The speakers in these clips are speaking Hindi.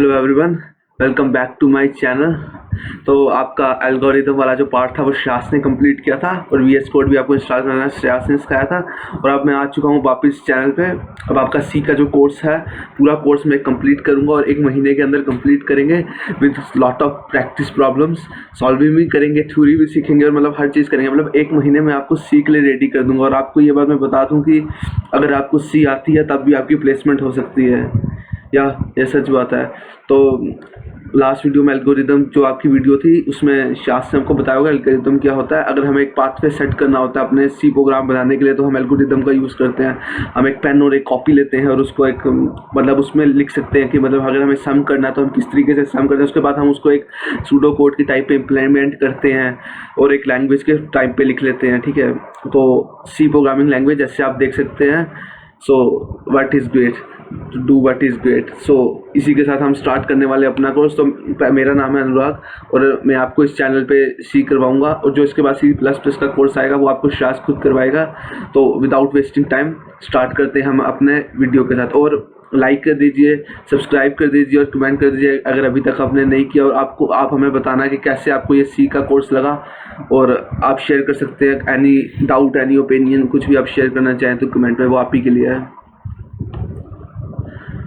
Hello everyone, welcome back to my channel. तो आपका एल्गोरिथम वाला जो पार्ट था वो श्रेयास ने कंप्लीट किया था और वीएस कोड भी आपको इंस्टॉल करना श्रेयास ने सिखाया था। और अब मैं आ चुका हूँ वापस चैनल पे। अब आपका सी का जो कोर्स है पूरा कोर्स मैं कंप्लीट करूँगा और 1 महीने के अंदर कंप्लीट करेंगे with lot of practice problems. Solving भी करेंगे, थ्योरी भी सीखेंगे और मतलब हर चीज़ करेंगे। मतलब 1 महीने में आपको सी के लिए रेडी कर दूँगा। और आपको ये बात मैं बता दूँ कि अगर आपको सी आती है तब भी आपकी प्लेसमेंट हो सकती है, या ये सच बात है। तो लास्ट वीडियो में एल्गोरिदम जो आपकी वीडियो थी उसमें श्रेयास ने हमको बताया होगा एल्गोरिदम क्या होता है। अगर हमें एक पाथवे सेट करना होता है अपने सी प्रोग्राम बनाने के लिए तो हम एल्गोरिदम का यूज़ करते हैं। हम एक पेन और एक कॉपी लेते हैं और उसको एक मतलब उसमें लिख सकते हैं कि मतलब अगर हमें सम करना है तो हम किस तरीके से सम करते हैं। उसके बाद हम उसको एक सूडो कोड की टाइप पे इम्प्लीमेंट करते हैं और एक लैंग्वेज के टाइप पे लिख लेते हैं, ठीक है। तो सी प्रोग्रामिंग लैंग्वेज जैसे आप देख सकते हैं। So what is great to do what is great. So इसी के साथ हम स्टार्ट करने वाले अपना कोर्स। तो मेरा नाम है अनुराग और मैं आपको इस चैनल पे सी करवाऊंगा और जो इसके बाद C++ का कोर्स आएगा वो आपको श्रेयास खुद करवाएगा। तो विदाउट वेस्टिंग टाइम स्टार्ट करते हैं हम अपने वीडियो के साथ। और लाइक कर दीजिए, सब्सक्राइब कर दीजिए और कमेंट कर दीजिए अगर अभी तक आपने नहीं किया। और आप हमें बताना कि कैसे आपको ये सी का कोर्स लगा। और आप शेयर कर सकते हैं एनी डाउट, एनी ओपिनियन, कुछ भी आप शेयर करना चाहें तो कमेंट में, वो आप ही के लिए है।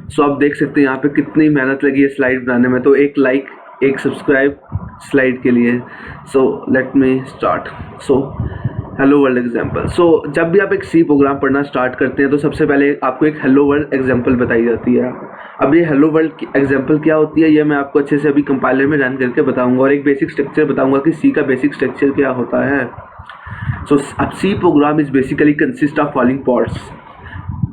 सो आप देख सकते हैं यहाँ पे कितनी मेहनत लगी है स्लाइड बनाने में। तो एक लाइक, एक सब्सक्राइब स्लाइड के लिए। So let me start. So hello world example. So जब भी आप एक सी प्रोग्राम पढ़ना स्टार्ट करते हैं तो सबसे पहले आपको एक हेलो वर्ल्ड एग्जाम्पल बताई जाती है। अब ये हेलो वर्ल्ड की एग्जाम्पल क्या होती है ये मैं आपको अच्छे से अभी कंपाइलर में रन करके बताऊंगा और एक बेसिक स्ट्रक्चर बताऊंगा कि सी का बेसिक स्ट्रक्चर क्या होता है। सो अब C program is basically consist of following parts.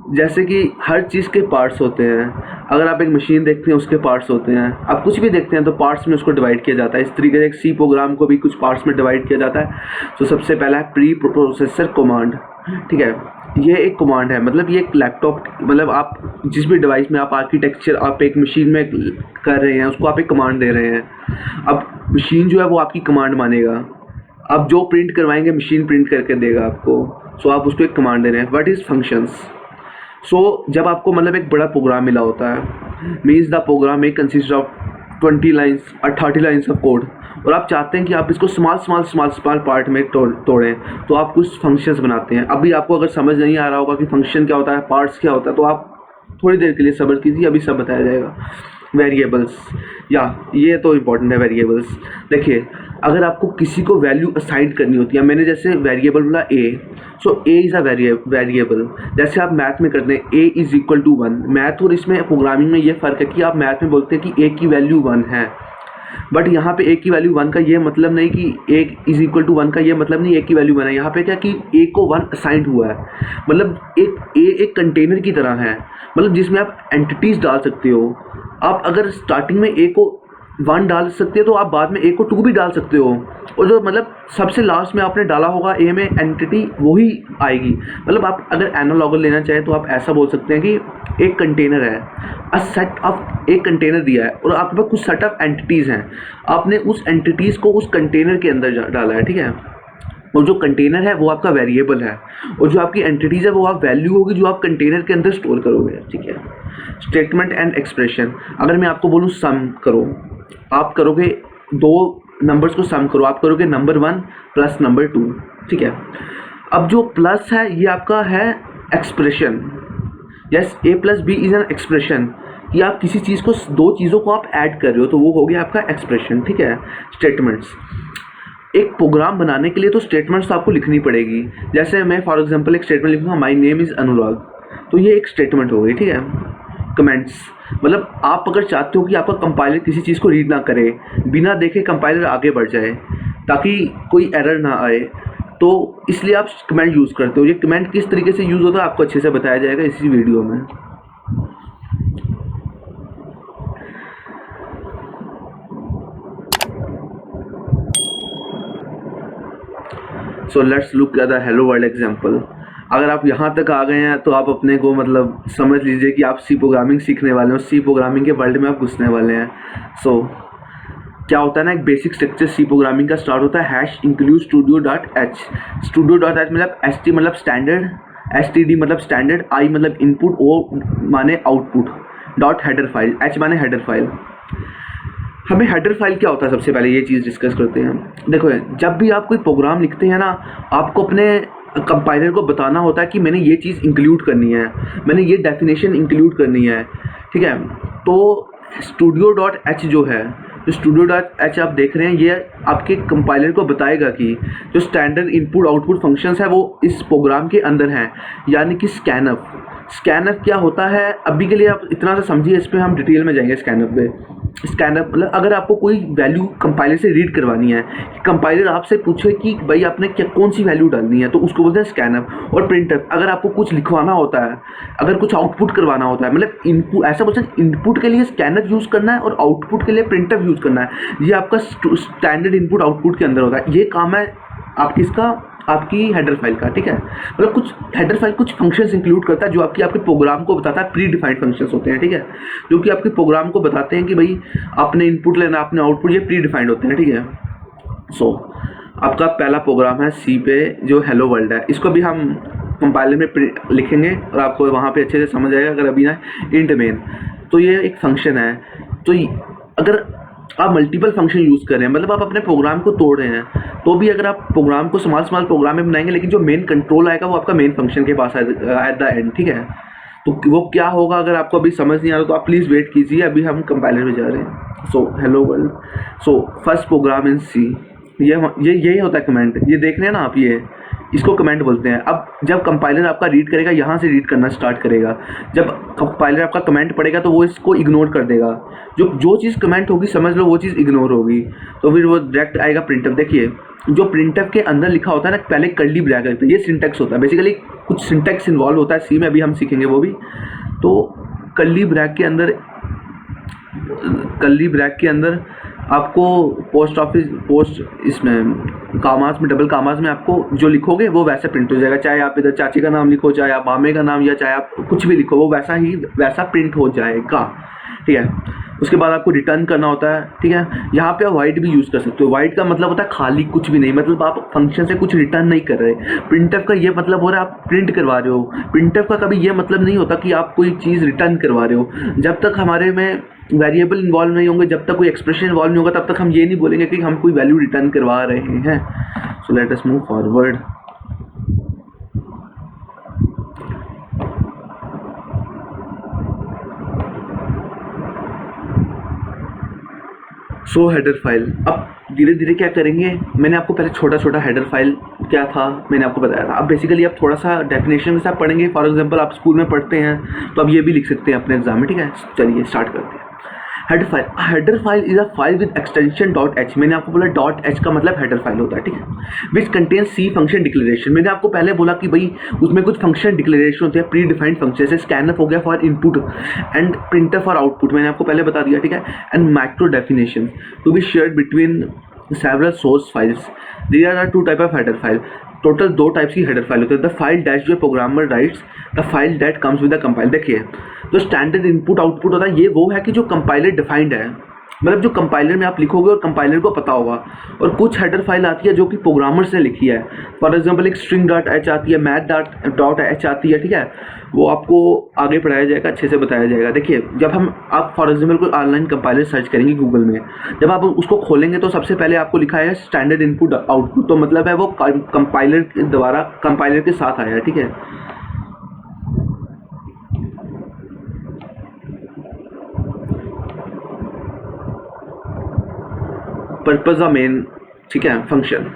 जैसे कि हर चीज़ के पार्ट्स होते हैं। अगर आप एक मशीन देखते हैं उसके पार्ट्स होते हैं, आप कुछ भी देखते हैं तो पार्ट्स में उसको डिवाइड किया जाता है। इस तरीके से एक सी प्रोग्राम को भी कुछ पार्ट्स में डिवाइड किया जाता है। तो सबसे पहला है प्री प्रोसेसर कमांड, ठीक है। ये एक कमांड है, मतलब ये एक लैपटॉप, मतलब आप जिस भी डिवाइस में आप आर्किटेक्चर आप एक मशीन में कर रहे हैं उसको आप एक कमांड दे रहे हैं। अब मशीन जो है वो आपकी कमांड मानेगा। अब जो प्रिंट करवाएंगे मशीन प्रिंट करके देगा आपको। सो आप उसको एक कमांड दे रहे हैं। What is functions. सो जब आपको मतलब एक बड़ा प्रोग्राम मिला होता है, मीन्स द प्रोग्राम में कंसिस्ट ऑफ 20 लाइन्स और 30 लाइन्स ऑफ कोड, और आप चाहते हैं कि आप इसको स्मॉल पार्ट में तोड़ें, तो आप कुछ फंक्शंस बनाते हैं। अभी आपको अगर समझ नहीं आ रहा होगा कि फंक्शन क्या होता है, पार्ट्स क्या होता है, तो आप थोड़ी देर के लिए सब्र कीजिए, अभी सब बताया जाएगा। वेरिएबल्स, या ये तो इम्पॉर्टेंट है वेरिएबल्स। देखिए अगर आपको किसी को वैल्यू असाइन करनी होती है, मैंने जैसे वेरिएबल बोला ए, सो ए इज़ अ वेरिएबल। जैसे आप मैथ में करते हैं A is equal to 1। Math और इसमें प्रोग्रामिंग में ये फ़र्क है कि आप मैथ में बोलते हैं कि ए की वैल्यू 1 है, बट यहाँ पे ए की वैल्यू 1 का ये मतलब नहीं कि ए इज इक्वल टू 1 का ये मतलब नहीं ए की वैल्यू 1 है। यहाँ पे क्या कि ए को 1 असाइंड हुआ है, मतलब एक कंटेनर की तरह है, मतलब जिसमें आप एंटिटीज़ डाल सकते हो। आप अगर स्टार्टिंग में ए को 1 डाल सकते हो तो आप बाद में ए को 2 भी डाल सकते हो, और जो मतलब सबसे लास्ट में आपने डाला होगा ए में एंटिटी वही आएगी। मतलब आप अगर एनालॉगर लेना चाहें तो आप ऐसा बोल सकते हैं कि एक कंटेनर है, अ सेट ऑफ, एक कंटेनर दिया है और आपके पास कुछ सेट ऑफ एंटिटीज़ हैं, आपने उस एंटिटीज़ को उस कंटेनर के अंदर डाला है, ठीक है। और जो कंटेनर है वो आपका वेरिएबल है, और जो आपकी एंटिटीज़ है वो आप वैल्यू होगी जो आप कंटेनर के अंदर स्टोर करोगे, ठीक है। Statement and expression. अगर मैं आपको बोलूँ सम करो, आप करोगे 2 नंबर्स को सम करो, आप करोगे नंबर 1 प्लस नंबर 2, ठीक है। अब जो प्लस है ये आपका है expression. Yes, A plus B is an expression, कि आप किसी चीज़ को, 2 चीज़ों को आप ऐड कर रहे हो तो वो हो गया आपका एक्सप्रेशन, ठीक है। स्टेटमेंट्स, एक प्रोग्राम बनाने के लिए तो स्टेटमेंट्स तो आपको लिखनी पड़ेगी। जैसे मैं फॉर एग्जांपल एक स्टेटमेंट लिखूँगा माय नेम इज़ अनुराग, तो ये एक स्टेटमेंट हो गई, ठीक है। कमेंट्स, मतलब आप अगर चाहते हो कि आपका कंपाइलर किसी चीज़ को रीड ना करे, बिना देखे कंपाइलर आगे बढ़ जाए ताकि कोई एरर ना आए, तो इसलिए आप कमेंट यूज़ करते हो। ये कमेंट किस तरीके से यूज़ होता है आपको अच्छे से बताया जाएगा इसी वीडियो में। So let's look at the hello world example. अगर आप यहाँ तक आ गए हैं तो आप अपने को मतलब समझ लीजिए कि आप सी प्रोग्रामिंग सीखने वाले हो, सी प्रोग्रामिंग के वर्ल्ड में आप घुसने वाले हैं। सो क्या होता है ना, एक बेसिक स्ट्रक्चर सी प्रोग्रामिंग का स्टार्ट होता है हैश इंक्लूड studio.h। studio.h मतलब st मतलब स्टैंडर्ड, std मतलब स्टैंडर्ड, i मतलब इनपुट, o माने output, dot header file, h माने हेडर फाइल। हमें हेडर फाइल क्या होता है, सबसे पहले ये चीज़ डिस्कस करते हैं। देखो, जब भी आप कोई प्रोग्राम लिखते हैं ना, आपको अपने कंपाइलर को बताना होता है कि मैंने ये चीज़ इंक्लूड करनी है, मैंने ये डेफिनेशन इंक्लूड करनी है, ठीक है। तो studio.h जो है, जो studio.h आप देख रहे हैं, ये आपके कंपाइलर को बताएगा कि जो स्टैंडर्ड इनपुट आउटपुट फंक्शंस है वो इस प्रोग्राम के अंदर हैं, यानी कि स्कैनफ। स्कैनफ क्या होता है, अभी के लिए आप इतना सा समझिए, इस पर हम डिटेल में जाएंगे। स्कैनफ पे, स्कैनफ मतलब अगर आपको कोई वैल्यू कंपाइलर से रीड करवानी है, कंपाइलर आपसे पूछे कि भाई आपने क्या कौन सी वैल्यू डालनी है, तो उसको बोलते हैं स्कैनफ। और प्रिंटफ, अगर आपको कुछ लिखवाना होता है, अगर कुछ आउटपुट करवाना होता है, मतलब इनपुट, ऐसा बोलते हैं इनपुट के लिए स्कैनफ यूज़ करना है और आउटपुट के लिए प्रिंटफ यूज़ करना है। ये आपका स्टैंडर्ड इनपुट आउटपुट के अंदर होता है। ये काम है आप किसका, आपकी हेडर फाइल का, ठीक है। मतलब कुछ हेडर फाइल कुछ फंक्शंस इंक्लूड करता है जो आपके प्रोग्राम को बताता है। प्री डिफाइंड फंक्शंस होते हैं, ठीक है, जो कि आपके प्रोग्राम को बताते हैं कि भाई आपने इनपुट लेना, आपने आउटपुट, ये प्री डिफाइंड होते हैं, ठीक है। सो आपका पहला प्रोग्राम है सी पे, जो हेलो वर्ल्ड है। इसको भी हम कंपाइलर में लिखेंगे और आपको वहाँ पे अच्छे से समझ आएगा। अगर अभी ना इंट मेन, तो ये एक फंक्शन है। तो अगर आप मल्टीपल फंक्शन यूज़ कर रहे हैं, मतलब आप अपने प्रोग्राम को तोड़ रहे हैं, तो भी अगर आप प्रोग्राम को स्मॉल प्रोग्राम में बनाएंगे, लेकिन जो मेन कंट्रोल आएगा वो आपका मेन फंक्शन के पास एट द एंड, ठीक है। तो वो क्या होगा, अगर आपको अभी समझ नहीं आ रहा तो आप प्लीज़ वेट कीजिए, अभी हम कंपाइलर में जा रहे हैं। So hello world, so first program in C, यही होता है कमेंट। ये देख रहे हैं ना आप, ये इसको कमेंट बोलते हैं। अब जब कंपाइलर आपका रीड करेगा, यहाँ से रीड करना स्टार्ट करेगा। जब कंपाइलर आपका कमेंट पढ़ेगा तो वो इसको इग्नोर कर देगा। जो चीज़ कमेंट होगी समझ लो वो चीज़ इग्नोर होगी, तो फिर वो डायरेक्ट आएगा प्रिंटफ। देखिए जो प्रिंटफ के अंदर लिखा होता है ना, पहले कर्ली ब्रैकेट, ये सिंटैक्स होता है। बेसिकली कुछ सिंटैक्स इन्वॉल्व होता है सी में, अभी हम सीखेंगे वो भी। तो कर्ली ब्रैकेट के अंदर आपको पोस्ट इसमें कामास में, डबल कामास में आपको जो लिखोगे वो वैसे प्रिंट हो जाएगा। चाहे आप इधर चाची का नाम लिखो, चाहे आप मामे का नाम, या चाहे आप कुछ भी लिखो, वो वैसा प्रिंट हो जाएगा, ठीक है। उसके बाद आपको रिटर्न करना होता है, ठीक है। यहाँ पे आप वाइट भी यूज़ कर सकते हो। वाइट का मतलब होता है खाली, कुछ भी नहीं, मतलब आप फंक्शन से कुछ रिटर्न नहीं कर रहे। प्रिंटफ का ये मतलब हो रहा है आप प्रिंट करवा रहे हो। प्रिंटफ का कभी ये मतलब नहीं होता कि आप कोई चीज़ रिटर्न करवा रहे हो। जब तक हमारे में वेरिएबल इन्वॉल्व नहीं होंगे, जब तक कोई एक्सप्रेशन इन्वॉल्व नहीं होगा, तब तक हम ये नहीं बोलेंगे कि हम कोई वैल्यू रिटर्न करवा रहे हैं। So let us move forward. So header file, अब धीरे धीरे क्या करेंगे, मैंने आपको पहले छोटा छोटा हेडर फाइल क्या था मैंने आपको बताया था। अब बेसिकली आप थोड़ा सा डेफिनेशन के साथ पढ़ेंगे। फॉर एग्जांपल आप स्कूल में पढ़ते हैं तो आप ये भी लिख सकते हैं अपने एग्जाम में, ठीक है। चलिए स्टार्ट करते हैं। Header file is a file with extension .h। मैंने आपको बोला .h का मतलब हेडर फाइल होता है, ठीक है। Which contain C function declaration. मैंने आपको पहले बोला कि भाई उसमें कुछ फंक्शन डिक्लेरेशन होते हैं, प्री डिफाइंड फंक्शन, जैसे स्कैनफ हो गया for input and printf for output, मैंने आपको पहले बता दिया, ठीक है। And macro definition to be shared between several source files. There are two type of header file. Total 2 types की हेडर फाइल होती है। द फाइल डैश जो programmer rights, the file that comes with the compiler. देखिए जो स्टैंडर्ड इनपुट आउटपुट होता है, ये वो है कि जो कंपाइलर डिफाइंड है, मतलब जो कंपाइलर में आप लिखोगे और कंपाइलर को पता होगा। और कुछ हेडर फाइल आती है जो कि प्रोग्रामर्स ने लिखी है। फॉर एग्जांपल एक string.h आती है, math.h आती है, ठीक है। वो आपको आगे पढ़ाया जाएगा, अच्छे से बताया जाएगा। देखिए जब आप फॉर एग्जांपल कोई ऑनलाइन कंपाइलर सर्च करेंगे गूगल में, जब आप उसको खोलेंगे तो सबसे पहले आपको लिखा है स्टैंडर्ड इनपुट आउटपुट, तो मतलब है वो कंपाइलर के द्वारा, कंपाइलर के साथ आया है, ठीक है। पर्पस द मेन, ठीक है, फंक्शन।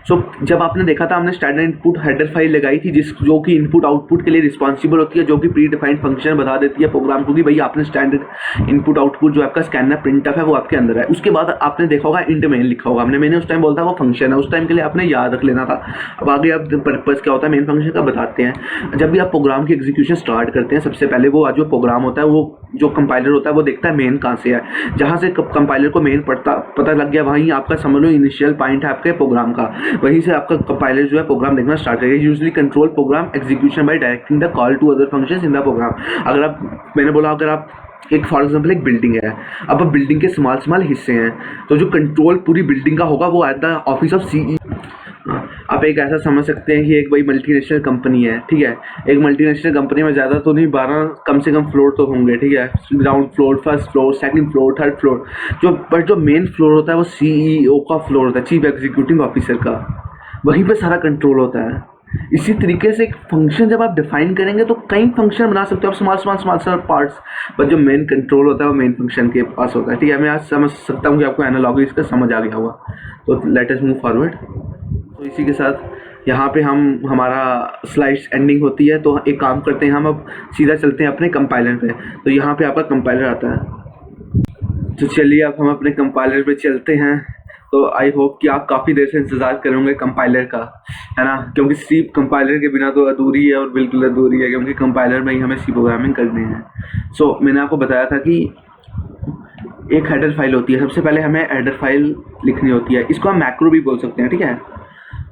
सो जब आपने देखा था, हमने स्टैंडर्ड इनपुट हेडर फाइल लगाई थी जो कि इनपुट आउटपुट के लिए रिस्पॉन्सिबल होती है, जो कि प्री डिफाइंड फंक्शन बता देती है प्रोग्राम को कि भाई आपने स्टैंडर्ड इनपुट आउटपुट जो आपका स्कैनर प्रिंटफ है वो आपके अंदर है। उसके बाद आपने देखा होगा इंट मेन लिखा होगा, मैंने उस टाइम बोलता वो फंक्शन है, उस टाइम के लिए आपने याद रख लेना था। अब आगे आप पर्पस क्या होता है मेन फंक्शन का बताते हैं। जब भी आप प्रोग्राम की एग्जीक्यूशन स्टार्ट करते हैं, सबसे पहले वो जो प्रोग्राम होता है, वो जो कंपाइलर होता है वो देखता है मेन कहाँ से है। जहाँ से कंपाइलर को मेन पता लग गया, वहीं आपका समझ लो इनिशियल पॉइंट है आपके प्रोग्राम का, वहीं से आपका कंपाइलर जो है प्रोग्राम देखना स्टार्ट करेगा। Usually control program execution by directing the call to other functions in the program. मैंने बोला अगर आप एक फॉर एग्जाम्पल एक बिल्डिंग है, अब बिल्डिंग के स्मॉल हिस्से हैं, तो जो कंट्रोल पूरी बिल्डिंग का होगा वो at the office of CE. आप एक ऐसा समझ सकते हैं कि एक भाई मल्टीनेशनल कंपनी है, ठीक है। एक मल्टीनेशनल कंपनी में ज़्यादा तो नहीं, 12 कम से कम फ्लोर तो होंगे, ठीक है। Ground floor, first floor, second floor, third floor, जो मेन फ्लोर होता है वो CEO का फ्लोर होता है, चीफ एग्जीक्यूटिव ऑफिसर का, वहीं पे सारा कंट्रोल होता है। इसी तरीके से एक फंक्शन जब आप डिफाइन करेंगे तो कई फंक्शन बना सकते हो आप, स्मॉल पार्ट्स, बट जो मेन कंट्रोल होता है वो मेन फंक्शन के पास होता है, ठीक है। मैं आज समझ सकता हूँ कि आपको एनालॉजी इसका समझ आ गया होगा। तो लेट अस मूव फॉरवर्ड। तो इसी के साथ यहाँ पे हमारा स्लाइड्स एंडिंग होती है। तो एक काम करते हैं, हम अब सीधा चलते हैं अपने कंपाइलर पे। तो यहाँ पे आपका कंपाइलर आता है। तो चलिए अब हम अपने कंपाइलर पे चलते हैं। तो आई होप कि आप काफ़ी देर से इंतज़ार करेंगे कंपाइलर का, है ना, क्योंकि सी कंपाइलर के बिना तो अधूरी है, और बिल्कुल अधूरी है, क्योंकि कंपाइलर में ही हमें सी प्रोग्रामिंग करनी है। सो मैंने आपको बताया था कि एक हेडर फाइल होती है। सबसे पहले हमें हेडर फाइल लिखनी होती है, इसको हम मैक्रो भी बोल सकते हैं, ठीक है।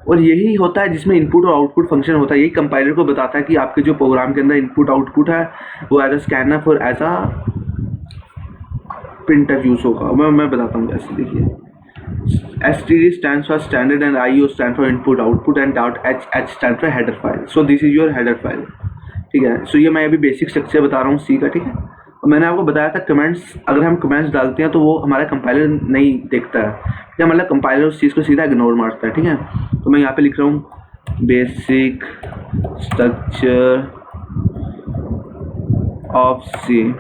और यही होता है जिसमें इनपुट और आउटपुट फंक्शन होता है। यही कंपाइलर को बताता है कि आपके जो प्रोग्राम के अंदर इनपुट आउटपुट है वो एज अ स्कैनफ और एज अ प्रिंटर यूज होगा। मैं बताता हूँ कैसे। देखिए, STD stands for standard and IO stands for input output and .h stands for header file. So this is your header file, ठीक है। सो ये मैं अभी बेसिक स्ट्रक्चर बता रहा हूँ सी का, ठीक है। और मैंने आपको बताया था कमेंट्स, अगर हम कमेंट्स डालते हैं तो वो हमारा कंपाइलर नहीं देखता है, ठीक है। मतलब कंपाइलर उस चीज़ को सीधा इग्नोर मारता है, ठीक है। तो मैं यहाँ पे लिख रहा हूँ बेसिक स्ट्रक्चर ऑफ सी,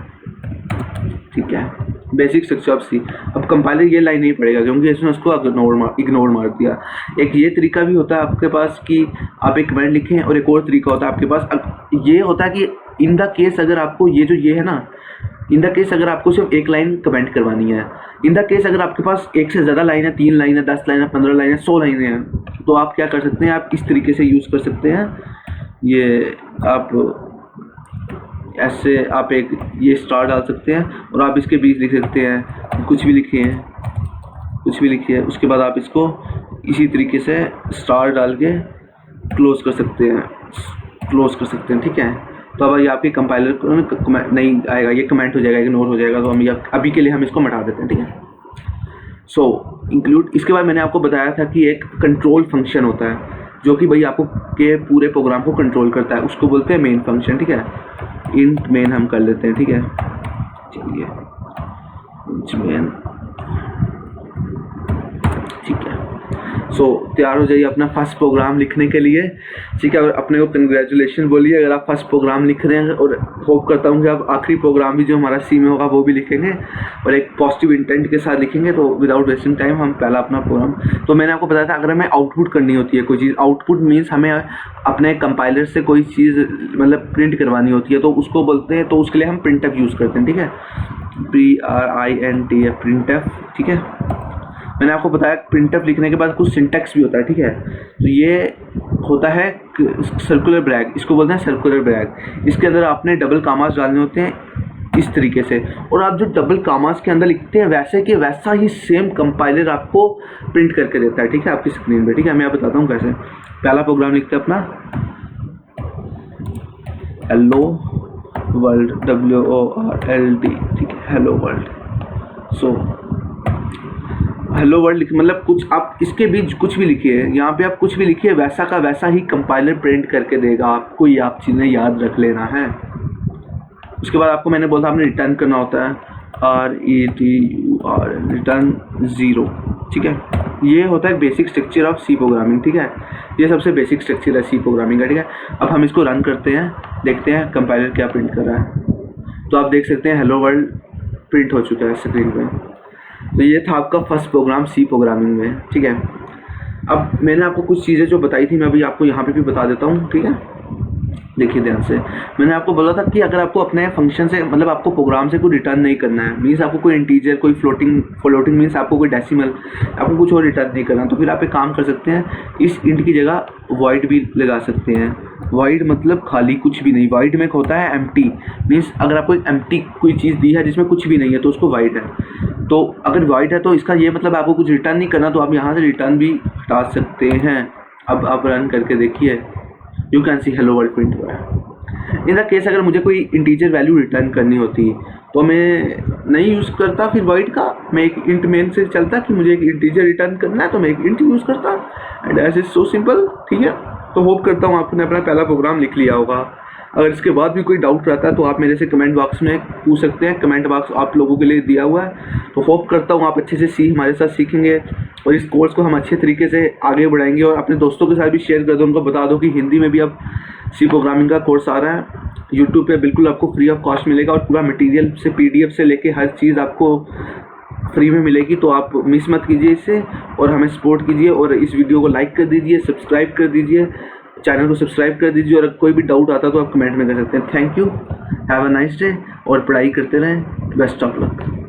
ठीक है, बेसिक स्ट्रक्चर ऑफ सी। अब कंपाइलर ये लाइन नहीं पड़ेगा क्योंकि इसने उसको इग्नोर मार दिया। एक ये तरीका भी होता है आपके पास कि आप एक कमेंट लिखें, और एक और तरीका होता है आपके पास, ये होता है कि इन द केस अगर आपको ये है ना, इन द केस अगर आपको सिर्फ एक लाइन कमेंट करवानी है, इन द केस अगर आपके पास एक से ज़्यादा लाइन है, 3 लाइन है, 10 लाइन है, 15 लाइन है, 100 लाइनें हैं, तो आप क्या कर सकते हैं, आप इस तरीके से यूज़ कर सकते हैं। ये आप ऐसे आप एक ये स्टार डाल सकते हैं, और आप इसके बीच लिख सकते हैं कुछ भी लिखिए, उसके बाद आप इसको इसी तरीके से स्टार डाल के क्लोज कर सकते हैं, ठीक है। तो अब ये आपके कंपाइलर को नहीं आएगा, ये कमेंट हो जाएगा, इग्नोर हो जाएगा। तो हम अभी के लिए हम इसको मिटा देते हैं, ठीक है। सो इंक्लूड, इसके बाद मैंने आपको बताया था कि एक कंट्रोल फंक्शन होता है जो कि भाई आपको के पूरे प्रोग्राम को कंट्रोल करता है, उसको बोलते हैं मेन फंक्शन, ठीक है। इंट मेन हम कर लेते हैं, ठीक है। चलिए मेन, ठीक है। सो तैयार हो जाइए अपना फर्स्ट प्रोग्राम लिखने के लिए, ठीक है। और अपने को कंग्रेचुलेशन बोलिए अगर आप फर्स्ट प्रोग्राम लिख रहे हैं, और होप करता हूँ कि आप आखिरी प्रोग्राम भी जो हमारा सी में होगा वो भी लिखेंगे, और एक पॉजिटिव इंटेंट के साथ लिखेंगे। तो विदाउट वेस्टिंग टाइम हम पहला अपना प्रोग्राम, तो मैंने आपको बताया था अगर हमें आउटपुट करनी होती है कोई चीज़, आउटपुट मीन्स हमें अपने कंपाइलर से कोई चीज़ मतलब प्रिंट करवानी होती है, तो उसको बोलते हैं, तो उसके लिए हम प्रिंटफ यूज़ करते हैं, ठीक है। PRINTF, प्रिंटफ, ठीक है। मैंने आपको बताया प्रिंटफ लिखने के बाद कुछ सिंटैक्स भी होता है, ठीक है। तो ये होता है सर्कुलर ब्रैग, इसको बोलते हैं सर्कुलर ब्रैग। इसके अंदर आपने डबल कामास डालने होते हैं इस तरीके से, और आप जो डबल कामास के अंदर लिखते हैं वैसे कि वैसा ही सेम कंपाइलर आपको प्रिंट करके देता है, ठीक है, आपकी स्क्रीन पे, ठीक है। मैं बताता हूँ कैसे। पहला प्रोग्राम लिखते हैं अपना हेलो वर्ल्ड, WORLD, ठीक है, हेलो वर्ल्ड। सो हेलो वर्ल्ड मतलब कुछ आप इसके बीच कुछ भी लिखिए, यहाँ पे आप कुछ भी लिखिए, वैसा का वैसा ही कंपाइलर प्रिंट करके देगा आपको। ये आप चीज़ें याद रख लेना है। उसके बाद आपको मैंने बोला आपने रिटर्न करना होता है RETUR, रिटर्न 0, ठीक है। ये होता है basic structure of C programming, ठीक है। ये सबसे बेसिक स्ट्रक्चर है सी प्रोग्रामिंग का, ठीक है। अब हम इसको रन करते हैं, देखते हैं कंपाइलर क्या प्रिंट कर रहा है। तो आप देख सकते हैं हेलो वर्ल्ड प्रिंट हो चुका है स्क्रीन पे। तो ये था आपका फर्स्ट प्रोग्राम सी प्रोग्रामिंग में, ठीक है। अब मैंने आपको कुछ चीज़ें जो बताई थी मैं अभी आपको यहाँ पे भी बता देता हूँ, ठीक है। देखिए ध्यान से, मैंने आपको बोला था कि अगर आपको अपने फंक्शन से मतलब आपको प्रोग्राम से कोई रिटर्न नहीं करना है, मीन्स आपको कोई इंटीजर, कोई फ्लोटिंग मीन्स आपको कोई डेसिमल, आपको कुछ और रिटर्न नहीं करना, तो फिर आप एक काम कर सकते हैं, इस इंट की जगह वॉइड भी लगा सकते हैं। वॉइड मतलब खाली, कुछ भी नहीं। वॉइड में होता है एम्प्टी, मीन्स अगर आपको एक एम्प्टी कोई चीज़ दी है जिसमें कुछ भी नहीं है तो उसको वॉइड है। तो अगर वॉइड है तो इसका ये मतलब आपको कुछ रिटर्न नहीं करना, तो आप यहाँ से रिटर्न भी हटा सकते हैं। अब आप रन करके देखिए, you can see hello world print हुआ है। इन द केस अगर मुझे कोई इंटीजर वैल्यू रिटर्न करनी होती तो मैं नहीं यूज़ करता फिर वॉइड का, मैं एक इंट मेन से चलता कि मुझे एक इंटीजर रिटर्न करना है तो मैं एक इंट यूज़ करता and as is so simple. ठीक है, तो होप करता हूँ आपने अपना पहला प्रोग्राम लिख लिया होगा। अगर इसके बाद भी कोई डाउट रहता है तो आप मेरे से कमेंट बॉक्स में पूछ सकते हैं, कमेंट बॉक्स आप लोगों के लिए दिया हुआ है। तो होप करता हूँ आप अच्छे से हमारे साथ सीखेंगे और इस कोर्स को हम अच्छे तरीके से आगे बढ़ाएंगे और अपने दोस्तों के साथ भी शेयर कर दो, उनको बता दो कि हिंदी में भी अब सी प्रोग्रामिंग का कोर्स आ रहा है यूट्यूब पे, बिल्कुल आपको फ्री ऑफ कॉस्ट मिलेगा और पूरा मटेरियल से PDF से लेके हर चीज़ आपको फ्री में मिलेगी। तो आप मिस मत कीजिए इसे और हमें सपोर्ट कीजिए और इस वीडियो को लाइक कर दीजिए, सब्सक्राइब कर दीजिए, चैनल को सब्सक्राइब कर दीजिए और कोई भी डाउट आता तो आप कमेंट में कर सकते हैं। Thank you, have a nice day और पढ़ाई करते रहें। Best of luck.